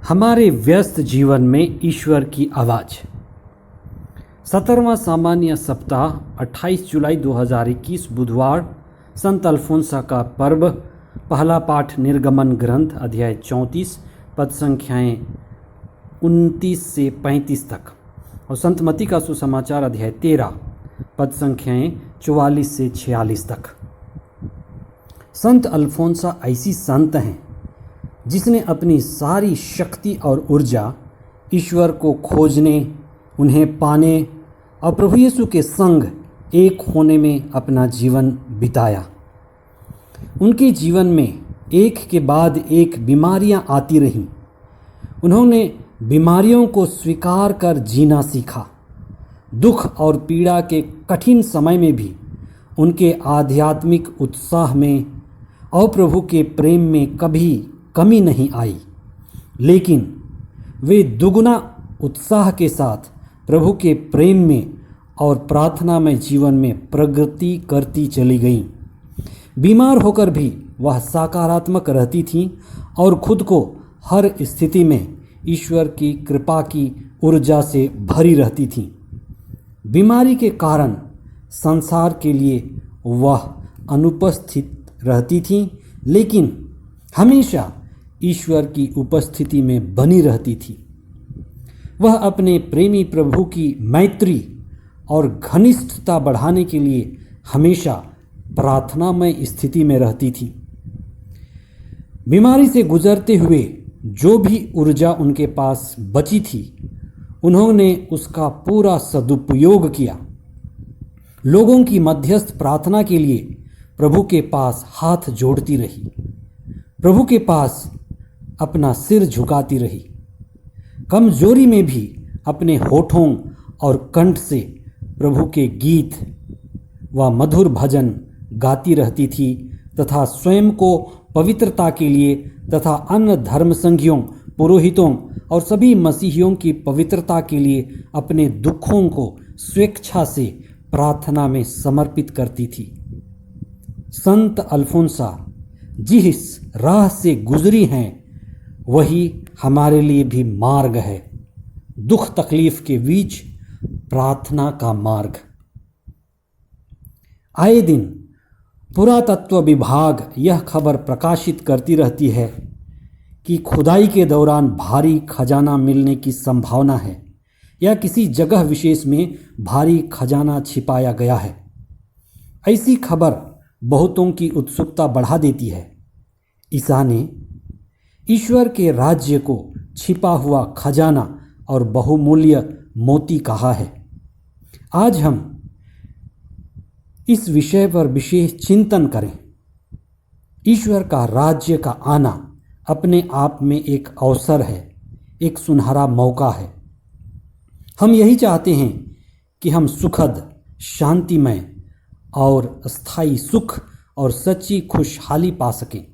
हमारे व्यस्त जीवन में ईश्वर की आवाज़। 17वां सामान्य सप्ताह 28 जुलाई 2021 बुधवार, संत अल्फोंसा का पर्व। पहला पाठ निर्गमन ग्रंथ अध्याय 34 पद संख्याएं 29 से 35 तक, और संत मत्ती का सुसमाचार अध्याय 13 पद संख्याएं 44 से 46 तक। संत अल्फोंसा ऐसी संत हैं जिसने अपनी सारी शक्ति और ऊर्जा ईश्वर को खोजने, उन्हें पाने और प्रभु यीशु के संग एक होने में अपना जीवन बिताया। उनके जीवन में एक के बाद एक बीमारियां आती रहीं। उन्होंने बीमारियों को स्वीकार कर जीना सीखा। दुख और पीड़ा के कठिन समय में भी उनके आध्यात्मिक उत्साह में और प्रभु के प्रेम में कभी कमी नहीं आई, लेकिन वे दुगना उत्साह के साथ प्रभु के प्रेम में और प्रार्थना में जीवन में प्रगति करती चली गईं। बीमार होकर भी वह सकारात्मक रहती थीं और खुद को हर स्थिति में ईश्वर की कृपा की ऊर्जा से भरी रहती थीं। बीमारी के कारण संसार के लिए वह अनुपस्थित रहती थीं, लेकिन हमेशा ईश्वर की उपस्थिति में बनी रहती थी। वह अपने प्रेमी प्रभु की मैत्री और घनिष्ठता बढ़ाने के लिए हमेशा प्रार्थनामय स्थिति में रहती थी। बीमारी से गुजरते हुए जो भी ऊर्जा उनके पास बची थी, उन्होंने उसका पूरा सदुपयोग किया। लोगों की मध्यस्थ प्रार्थना के लिए प्रभु के पास हाथ जोड़ती रही, प्रभु के पास अपना सिर झुकाती रही। कमजोरी में भी अपने होठों और कंठ से प्रभु के गीत व मधुर भजन गाती रहती थी तथा स्वयं को पवित्रता के लिए तथा अन्य धर्म संघियों, पुरोहितों और सभी मसीहियों की पवित्रता के लिए अपने दुखों को स्वेच्छा से प्रार्थना में समर्पित करती थी। संत अल्फोंसा जिस राह से गुजरी हैं, वही हमारे लिए भी मार्ग है। दुख तकलीफ के बीच प्रार्थना का मार्ग। आए दिन पुरातत्व विभाग यह खबर प्रकाशित करती रहती है कि खुदाई के दौरान भारी खजाना मिलने की संभावना है या किसी जगह विशेष में भारी खजाना छिपाया गया है। ऐसी खबर बहुतों की उत्सुकता बढ़ा देती है। ईसा ने ईश्वर के राज्य को छिपा हुआ खजाना और बहुमूल्य मोती कहा है। आज हम इस विषय पर विशेष चिंतन करें। ईश्वर का राज्य का आना अपने आप में एक अवसर है, एक सुनहरा मौका है। हम यही चाहते हैं कि हम सुखद, शांतिमय और स्थायी सुख और सच्ची खुशहाली पा सकें।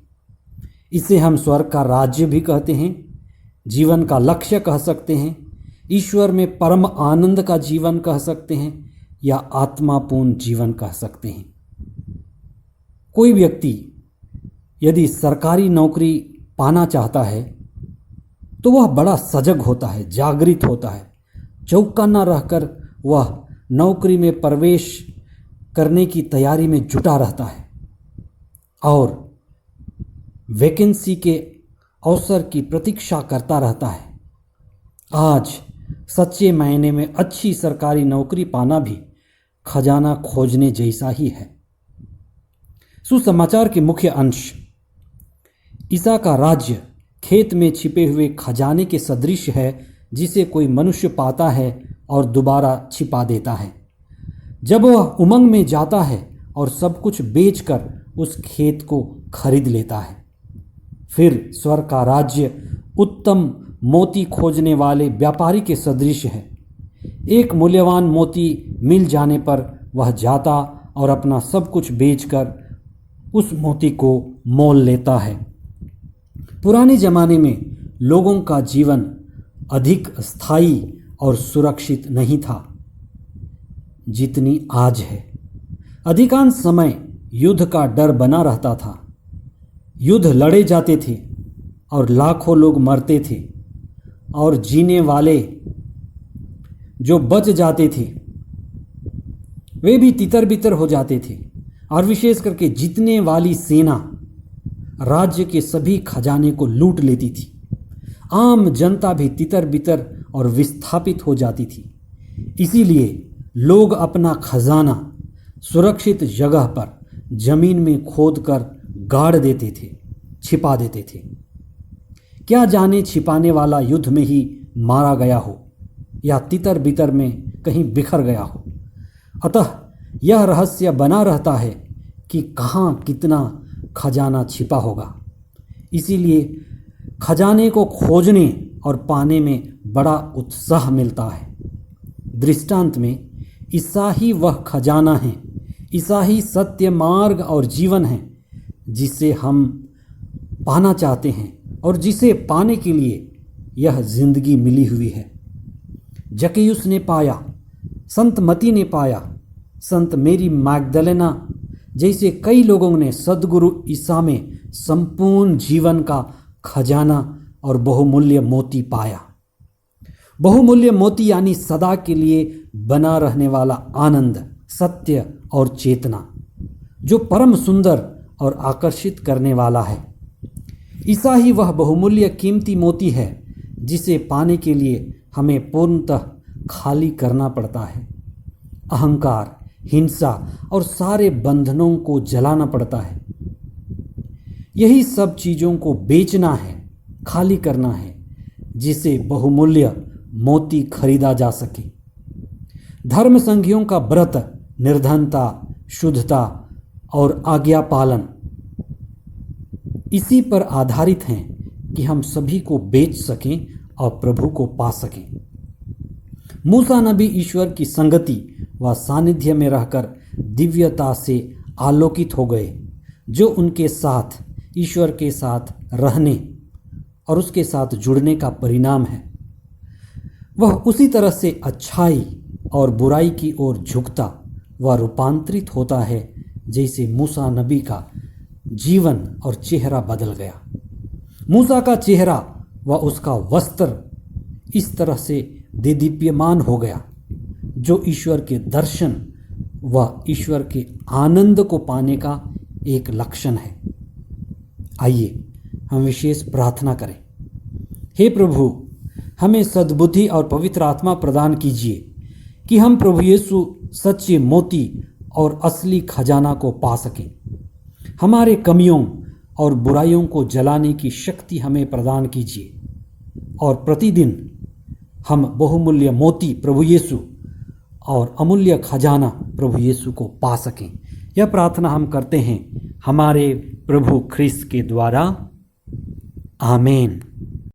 इसे हम स्वर्ग का राज्य भी कहते हैं, जीवन का लक्ष्य कह सकते हैं, ईश्वर में परम आनंद का जीवन कह सकते हैं या आत्मापूर्ण जीवन कह सकते हैं। कोई व्यक्ति यदि सरकारी नौकरी पाना चाहता है तो वह बड़ा सजग होता है, जागृत होता है। चौकन्ना रहकर वह नौकरी में प्रवेश करने की तैयारी में जुटा रहता है और वैकेंसी के अवसर की प्रतीक्षा करता रहता है। आज सच्चे मायने में अच्छी सरकारी नौकरी पाना भी खजाना खोजने जैसा ही है। सुसमाचार के मुख्य अंश। ईसा का राज्य खेत में छिपे हुए खजाने के सदृश है, जिसे कोई मनुष्य पाता है और दोबारा छिपा देता है। जब वह उमंग में जाता है और सब कुछ बेचकर उस खेत को खरीद लेता है। फिर स्वर्ग का राज्य उत्तम मोती खोजने वाले व्यापारी के सदृश है। एक मूल्यवान मोती मिल जाने पर वह जाता और अपना सब कुछ बेचकर उस मोती को मोल लेता है। पुराने जमाने में लोगों का जीवन अधिक स्थायी और सुरक्षित नहीं था जितनी आज है। अधिकांश समय युद्ध का डर बना रहता था। युद्ध लड़े जाते थे और लाखों लोग मरते थे। और जीने वाले जो बच जाते थे वे भी तितर बितर हो जाते थे, और विशेष करके जीतने वाली सेना राज्य के सभी खजाने को लूट लेती थी। आम जनता भी तितर बितर और विस्थापित हो जाती थी। इसीलिए लोग अपना खजाना सुरक्षित जगह पर जमीन में खोदकर गाड़ देते थे, छिपा देते थे। क्या जाने छिपाने वाला युद्ध में ही मारा गया हो या तितर बितर में कहीं बिखर गया हो। अतः यह रहस्य बना रहता है कि कहाँ कितना खजाना छिपा होगा। इसीलिए खजाने को खोजने और पाने में बड़ा उत्साह मिलता है। दृष्टांत में ईसा ही वह खजाना है, ईसा ही सत्य, मार्ग और जीवन है जिसे हम पाना चाहते हैं और जिसे पाने के लिए यह जिंदगी मिली हुई है। जक्कैयुस ने पाया, संत मती ने पाया, संत मेरी मैगदलेना जैसे कई लोगों ने सद्गुरु ईसा में संपूर्ण जीवन का खजाना और बहुमूल्य मोती पाया। बहुमूल्य मोती यानी सदा के लिए बना रहने वाला आनंद, सत्य और चेतना, जो परम सुंदर और आकर्षित करने वाला है। ईसा ही वह बहुमूल्य कीमती मोती है जिसे पाने के लिए हमें पूर्णतः खाली करना पड़ता है। अहंकार, हिंसा और सारे बंधनों को जलाना पड़ता है। यही सब चीज़ों को बेचना है, खाली करना है, जिसे बहुमूल्य मोती खरीदा जा सके। धर्म संघियों का व्रत, निर्धनता, शुद्धता और आज्ञा पालन इसी पर आधारित हैं कि हम सभी को बेच सकें और प्रभु को पा सकें। मूसा नबी ईश्वर की संगति व सानिध्य में रहकर दिव्यता से आलोकित हो गए, जो उनके साथ, ईश्वर के साथ रहने और उसके साथ जुड़ने का परिणाम है। वह उसी तरह से अच्छाई और बुराई की ओर झुकता व रूपांतरित होता है जैसे मूसा नबी का जीवन और चेहरा बदल गया। मूसा का चेहरा व उसका वस्त्र इस तरह से देदीप्यमान हो गया, जो ईश्वर के दर्शन व ईश्वर के आनंद को पाने का एक लक्षण है। आइए हम विशेष प्रार्थना करें। हे प्रभु, हमें सद्बुद्धि और पवित्र आत्मा प्रदान कीजिए कि हम प्रभु यीशु सच्चे मोती और असली खजाना को पा सकें। हमारे कमियों और बुराइयों को जलाने की शक्ति हमें प्रदान कीजिए और प्रतिदिन हम बहुमूल्य मोती प्रभु यीशु और अमूल्य खजाना प्रभु यीशु को पा सकें। यह प्रार्थना हम करते हैं हमारे प्रभु ख्रिस्त के द्वारा। आमीन।